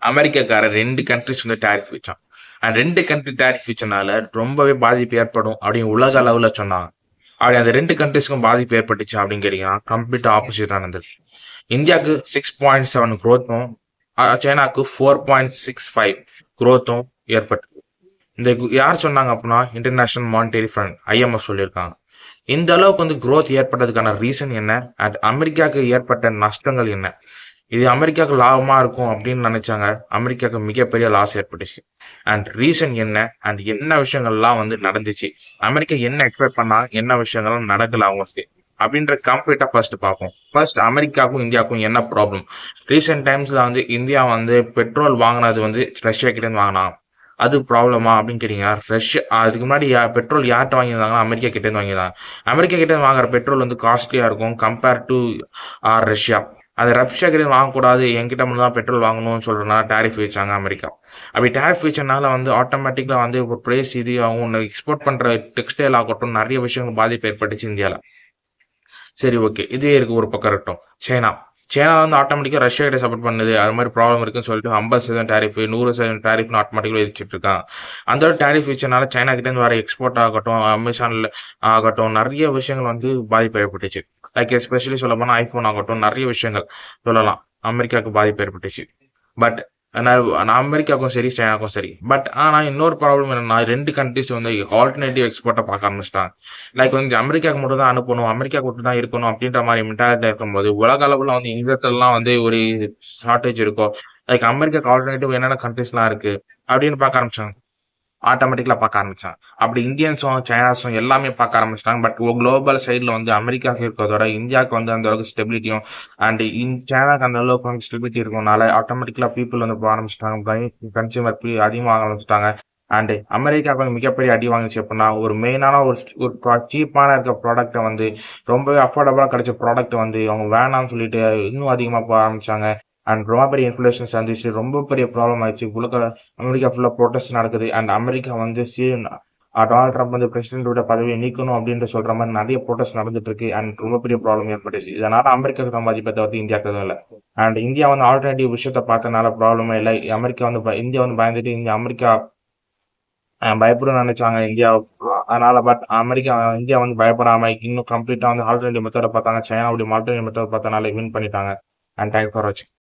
அமெரிக்காக்காரர் 2 countries வந்து tariff வச்சான். அந்த 2 கண்ட்ரி டாரிஃப் வச்சனால ரொம்பவே பாதிப்பு ஏற்படும் அப்படின்னு உலக அளவுல சொன்னாங்க. அப்படி அந்த 2 கண்ட்ரிஸ்க்கும் பாதிப்பு ஏற்பட்டுச்சு அப்படின்னு கேட்டீங்கன்னா கம்ப்ளீட் ஆப்போசிட் ஆனது. இந்தியாவுக்கு 6.7 growthம் சைனாக்கு 4.65 growthம் ஏற்பட்டு. இந்த யார் சொன்னாங்க அப்படின்னா இன்டர்நேஷனல் மானிட்டரி ஃபண்ட் IMF சொல்லியிருக்காங்க. இந்த அளவுக்கு வந்து growth ஏற்பட்டதுக்கான ரீசன் என்ன அண்ட் அமெரிக்காவுக்கு ஏற்பட்ட நஷ்டங்கள் என்ன? இது அமெரிக்காவுக்கு லாபமா இருக்கும் அப்படின்னு நினைச்சாங்க. அமெரிக்காவுக்கு மிகப்பெரிய லாஸ் ஏற்பட்டுச்சு. அண்ட் ரீசன் என்ன அண்ட் என்ன விஷயங்கள்லாம் வந்து நடந்துச்சு, அமெரிக்கா என்ன எக்ஸ்பெக்ட் பண்ணா, என்ன விஷயங்கள்லாம் நடக்கல அவங்களுக்கு அப்படின்ற கம்ப்ளீட்டா ஃபர்ஸ்ட் பார்ப்போம். ஃபர்ஸ்ட் அமெரிக்காவுக்கும் இந்தியாவுக்கும் என்ன ப்ராப்ளம்? ரீசெண்ட் டைம்ஸ்ல வந்து இந்தியா வந்து பெட்ரோல் வாங்கினது வந்து ரஷ்யா கிட்ட இருந்து வாங்கினாங்க. அது ப்ராப்ளமா அப்படின்னு கேட்டீங்கன்னா ரஷ்யா அதுக்கு முன்னாடி பெட்ரோல் யார்கிட்ட வாங்கியிருந்தாங்கன்னா அமெரிக்கா கிட்ட இருந்து வாங்கியிருந்தாங்க. அமெரிக்கா கிட்ட இருந்து வாங்குற பெட்ரோல் வந்து காஸ்ட்லியா இருக்கும் கம்பேர் டு ரஷ்யா. அது ரஷ்யா கிட்ட வாங்கக்கூடாது, என்கிட்ட மட்டும் தான் பெட்ரோல் வாங்கணும்னு சொல்றதுனால டாரிஃப் வச்சாங்க அமெரிக்கா. அப்படி டாரிஃப் வச்சனால வந்து ஆட்டோமேட்டிக்கா வந்து ஒரு பிரைஸ் இது அவங்க எக்ஸ்போர்ட் பண்ற டெக்ஸ்டைல் ஆகட்டும் நிறைய விஷயங்கள் பாதிப்பு ஏற்பட்டுச்சு இந்தியால. சரி, ஓகே, இதே இருக்கு ஒரு பக்கம் இருக்கட்டும். சைனா வந்து ஆட்டோமேட்டிக்கா ரஷ்யா கிட்ட சப்போர்ட் பண்ணுது, அது மாதிரி ப்ராப்ளம் இருக்குன்னு சொல்லிட்டு 50% டாரிஃப் 100% டாரிஃப்னு ஆட்டோமேட்டிக்கா வச்சுட்டு இருக்காங்க. அந்த டாரிஃப் வச்சனால சைனா கிட்ட இருந்து வர எக்ஸ்போர்ட் ஆகட்டும், அமேசான்ல ஆகட்டும் நிறைய விஷயங்கள் வந்து பாதிப்பு ஏற்பட்டுச்சு. லைக் எஸ்பெஷலி சொல்ல போனா ஐபோன் ஆகட்டும் நிறைய விஷயங்கள் சொல்லலாம் அமெரிக்காவுக்கு பாதிப்பு ஏற்பட்டுச்சு. பட் நான் அமெரிக்காவுக்கும் சரி சைனாக்கும் சரி. பட் ஆனால் இன்னொரு ப்ராப்ளம் என்னன்னா 2 கண்ட்ரிஸ் வந்து ஆல்டர்னேட்டிவ் எக்ஸ்போர்ட்டை பார்க்க ஆரம்பிச்சிட்டாங்க. லைக் வந்து அமெரிக்காவுக்கு மட்டும் தான் அனுப்பணும், அமெரிக்கா மட்டும் தான் இருக்கணும் அப்படின்ற மாதிரி மென்டாலிட்டி இருக்கும்போது உலக அளவில் வந்து எங்கெல்லாம் வந்து ஒரு ஷார்ட்டேஜ் இருக்கோ லைக் அமெரிக்காக்கு ஆல்டர்னேட்டிவ் என்னென்ன கண்ட்ரிஸ்லாம் இருக்கு அப்படின்னு பார்க்க ஆரம்பிச்சாங்க. ஆட்டோமேட்டிக்கலா பார்க்க ஆரம்பிச்சாங்க. அப்படி இந்தியன்ஸும் சைனாஸும் எல்லாமே பார்க்க ஆரம்பிச்சிட்டாங்க. பட் குளோபல் சைட்ல வந்து அமெரிக்காவுக்கு இருக்கிறதோட இந்தியாவுக்கு வந்து அந்த அளவுக்கு ஸ்டெபிலிட்டியும் அண்ட் சைனாக்கு அந்த அளவுக்கு வந்து ஸ்டெபிலிட்டி இருக்கனால ஆட்டோமேட்டிக்கலா பீப்புள் வந்து போக ஆரம்பிச்சிட்டாங்க. கன்சியூமர் அதிகமாக ஆரம்பிச்சிட்டாங்க. அண்ட் அமெரிக்காவுக்கு வந்து மிகப்பெரிய அடி வாங்கிச்சு அப்படின்னா ஒரு மெயினான ஒரு சீப்பான இருக்க ப்ராடக்ட்டை வந்து ரொம்பவே அஃபோர்டபுளா கிடைச்ச ப்ராடக்ட் வந்து அவங்க வேணாம்னு சொல்லிட்டு இன்னும் அதிகமாக போக ஆரம்பிச்சாங்க. அண்ட் ரொம்ப பெரிய இன்ஃபுலேஷன்ஸ் வந்துச்சு, ரொம்ப பெரிய ப்ராப்ளம் ஆயிடுச்சு. அமெரிக்கா ஃபுல்லா ப்ரொடெஸ்ட் நடக்குது. அண்ட் அமெரிக்கா வந்து டொனால்ட் ட்ரம்ப் வந்து பிரசிடென்டோட பதவியை நீக்கணும் அப்படின்னு சொல்ற மாதிரி நிறைய ப்ரொடெஸ்ட் நடந்துட்டு இருக்கு. அண்ட் ரொம்ப பெரிய ப்ராப்ளம் ஏற்பட்டுச்சு. இதனால அமெரிக்காவுக்கு தான் பாதிப்பை தவிர்த்து இந்தியாவுக்கு எதுவும் இல்லை. அண்ட் இந்தியா வந்து ஆல்டர்னேட்டிவ் விஷயத்த பார்த்தனால ப்ராப்ளமே இல்லை. அமெரிக்கா வந்து இந்தியா வந்து பயந்துட்டு அமெரிக்கா பயப்படும் நினைச்சாங்க இந்தியா. அதனால பட் இந்தியா வந்து பயப்படாம இன்னும் கம்ப்ளீட்டா வந்து ஆல்டர்னேட்டிவ் மெத்தட பார்த்தாங்க. சைனாவுடைய ஆல்டர்னேட்டிவ் மெத்தட் பார்த்தனால வின் பண்ணிட்டாங்க. அண்ட் தேங்க்ஸ் ஃபார் வாட்சிங்.